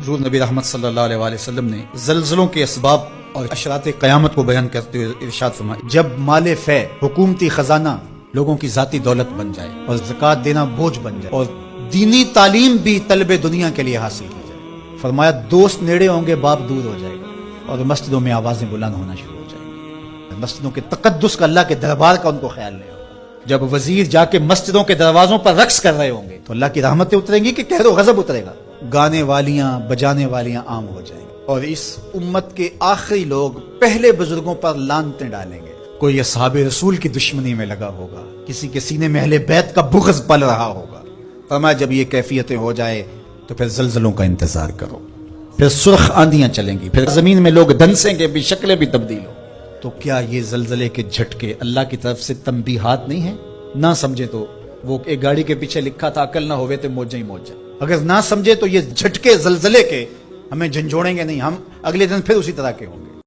حضور نبی رحمت صلی اللہ علیہ وآلہ وسلم نے زلزلوں کے اسباب اور اشراط قیامت کو بیان کرتے ہوئے ارشاد فرمایا، جب مال فے حکومتی خزانہ لوگوں کی ذاتی دولت بن جائے اور زکوٰۃ دینا بوجھ بن جائے اور دینی تعلیم بھی طلب دنیا کے لیے حاصل کی جائے، فرمایا دوست نیڑے ہوں گے، باپ دور ہو جائے گا اور مسجدوں میں آوازیں بلند ہونا شروع ہو جائیں گی، مسجدوں کے تقدس کا، اللہ کے دربار کا ان کو خیال نہیں ہوگا۔ جب وزیر جا کے مسجدوں کے دروازوں پر رقص کر رہے ہوں گے تو اللہ کی رحمتیں اتریں گی کہ قہر و غضب اترے گا، گانے والیاں بجانے والیاں عام ہو جائیں گی اور اس امت کے آخری لوگ پہلے بزرگوں پر لعنتیں ڈالیں گے۔ کوئی اصحاب رسول کی دشمنی میں لگا ہوگا، کسی کے سینے میں اہل بیت کا بغض پل رہا ہوگا۔ فرمایا جب یہ کیفیتیں ہو جائے تو پھر زلزلوں کا انتظار کرو، پھر سرخ آندیاں چلیں گی، پھر زمین میں لوگ دھنسیں گے بھی، شکلیں بھی تبدیل ہو۔ تو کیا یہ زلزلے کے جھٹکے اللہ کی طرف سے تنبیہات نہیں ہیں؟ نہ سمجھے تو وہ ایک گاڑی کے پیچھے لکھا تھا عقل نہ ہوئے تو موجیں ہی موجیں، اگر نہ سمجھے تو یہ جھٹکے زلزلے کے ہمیں جھنجھوڑیں گے نہیں، ہم اگلے دن پھر اسی طرح کے ہوں گے۔